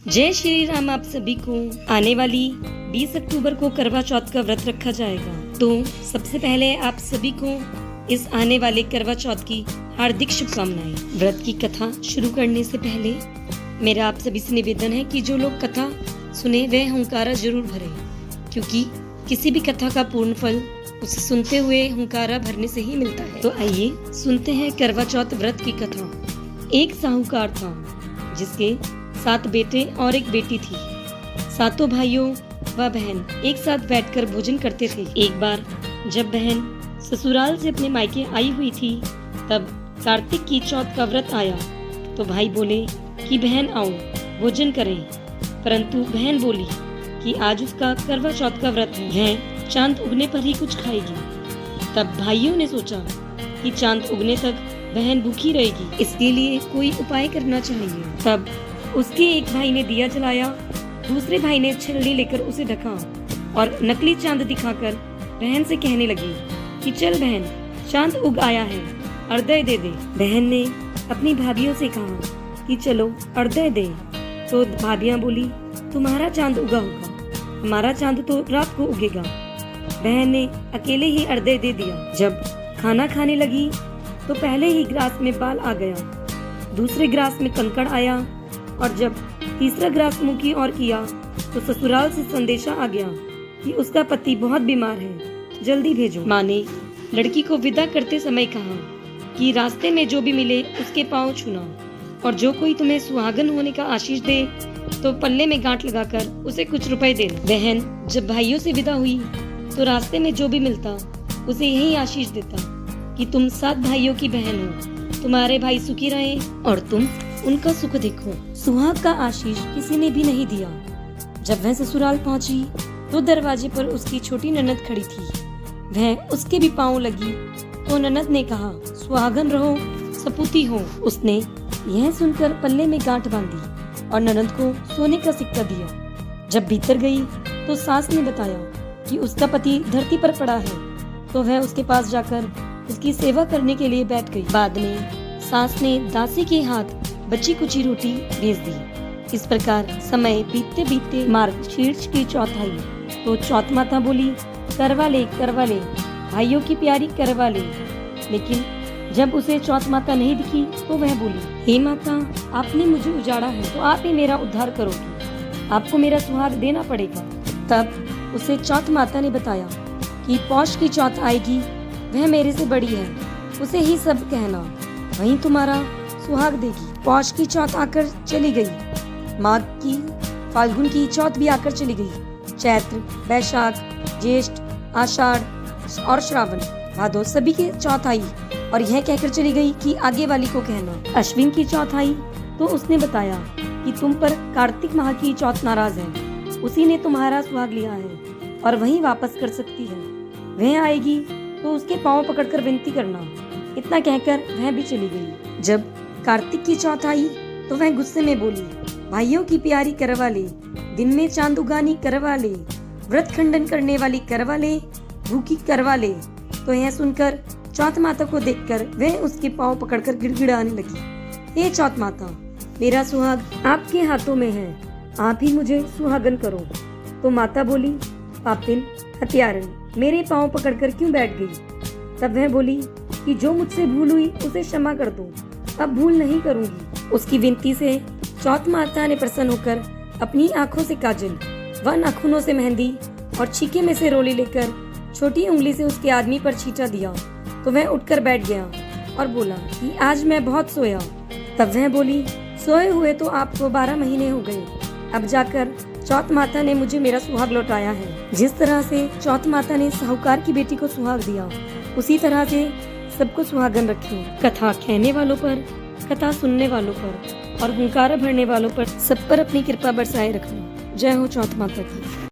जय श्री राम। आप सभी को आने वाली 20 अक्टूबर को करवा चौथ का व्रत रखा जाएगा। तो सबसे पहले आप सभी को इस आने वाले करवा चौथ की हार्दिक शुभकामनाएं। व्रत की कथा शुरू करने से पहले मेरा आप सभी से निवेदन है कि जो लोग कथा सुने वह हुंकारा जरूर भरे, क्योंकि किसी भी कथा का पूर्ण फल उसे सुनते हुए हुंकारा भरने से ही मिलता है। तो आइए सुनते हैं करवा चौथ व्रत की कथा। एक साहूकार था जिसके 7 बेटे और एक बेटी थी। सातों भाइयों व बहन एक साथ बैठकर भोजन करते थे। एक बार जब बहन ससुराल से अपने मायके आई हुई थी, तब कार्तिक की चौथ का व्रत आया। तो भाई बोले कि बहन आओ भोजन करें, परंतु बहन बोली कि आज उसका करवा चौथ का व्रत है, वह चांद उगने पर ही कुछ खाएगी। तब भाइयों ने सोचा कि चांद उगने तक बहन भूखी रहेगी, इसके लिए कोई उपाय करना चाहिए। तब उसके एक भाई ने दिया जलाया, दूसरे भाई ने छलनी लेकर उसे ढका और नकली चांद दिखाकर बहन से कहने लगी कि चल बहन, चांद उग आया है, अर्घ्य दे दे। बहन ने अपनी भाभियों से कहा कि चलो अर्घ्य दे। तो भाभियां बोली तुम्हारा चांद उगा होगा, हमारा चांद तो रात को उगेगा। बहन ने अकेले ही अर्घ्य दे दिया। जब खाना खाने लगी तो पहले ही ग्रास में बाल आ गया, दूसरे ग्रास में कंकड़ आया और जब तीसरा ग्रास मुंह की ओर किया तो ससुराल से संदेशा आ गया कि उसका पति बहुत बीमार है, जल्दी भेजो। माँ ने लड़की को विदा करते समय कहा कि रास्ते में जो भी मिले उसके पांव छूना, और जो कोई तुम्हें सुहागन होने का आशीष दे तो पल्ले में गांठ लगाकर उसे कुछ रुपए देना। बहन जब भाइयों से विदा हुई तो रास्ते में जो भी मिलता उसे यही आशीष देता कि तुम 7 भाइयों की बहन हो, तुम्हारे भाई सुखी रहे और तुम उनका सुख देखो। सुहाग का आशीष किसी ने भी नहीं दिया। जब वह ससुराल पहुंची तो दरवाजे पर उसकी छोटी ननद खड़ी थी। वह उसके भी पांव लगी तो ननद ने कहा सुहागन रहो, सपूती हो। उसने यह सुनकर पल्ले में गांठ बांधी और ननद को सोने का सिक्का दिया। जब भीतर गई तो सास ने बताया कि उसका पति धरती पर पड़ा है, तो वह उसके पास जाकर उसकी सेवा करने के लिए बैठ गई। बाद में सास ने दासी के हाथ बची कुची रोटी भेज दी। इस प्रकार समय बीतते बीतते मार्गशीर्ष की चौथ आई। तो चौथ माता बोली करवा ले भाइयों की प्यारी करवा ले। लेकिन जब उसे चौथ माता नहीं दिखी तो वह बोली हे माता, आपने मुझे उजाड़ा है तो आप ही मेरा उद्धार करोगी, आपको मेरा सुहाग देना पड़ेगा। तब उसे चौथ माता ने बताया कि पौष की चौथ आएगी, वह मेरे से बड़ी है, उसे ही सब कहना, वहीं तुम्हारा सुहाग देगी। पौष की चौथ आकर चली गई, माघ की फाल्गुन की चौथ भी आकर चली गई, चैत्र, बैशाख, ज्येष्ठ, आषाढ़ और श्रावण, भादो सभी की चौथ आई और यह कहकर चली गई कि आगे वाली को कहना। अश्विन की चौथ आई तो उसने बताया कि तुम पर कार्तिक माह की चौथ नाराज है, उसी ने तुम्हारा सुहाग लिया है और वही वापस कर सकती है, वह आएगी तो उसके पांव पकड़कर विनती करना। इतना कहकर वह भी चली गई। जब कार्तिक की चौथ आई तो वह गुस्से में बोली भाइयों की प्यारी करवा ले, दिन में चांद उगानी करवा ले, व्रत खंडन करने वाली करवा ले, भूखी करवा ले। तो यह सुनकर चौथ माता को देखकर वह उसके पांव पकड़कर गिड़गिड़ाने लगी, हे चौथ माता, मेरा सुहाग आपके हाथों में है, आप ही मुझे सुहागन करो। तो माता बोली पापिन हत्यारन, मेरे पांव पकड़कर क्यों बैठ गई? तब वह बोली कि जो मुझसे भूल हुई उसे क्षमा कर दो, अब भूल नहीं करूंगी। उसकी विनती से चौथ माता ने प्रसन्न होकर अपनी आंखों से काजल व नाखूनों से मेहंदी और छीके में से रोली लेकर छोटी उंगली से उसके आदमी पर छींटा दिया। तो वह उठकर बैठ गया और बोला कि आज मैं बहुत सोया। तब वह बोली सोए हुए तो आपको 12 महीने हो गए, अब जाकर चौथ माता ने मुझे मेरा सुहाग लौटाया है। जिस तरह से चौथ माता ने साहूकार की बेटी को सुहाग दिया, उसी तरह से सबको सुहागन रखें। कथा कहने वालों पर, कथा सुनने वालों पर और हुंकारा भरने वालों पर सब पर अपनी कृपा बरसाए रखना। जय हो चौथ माता की।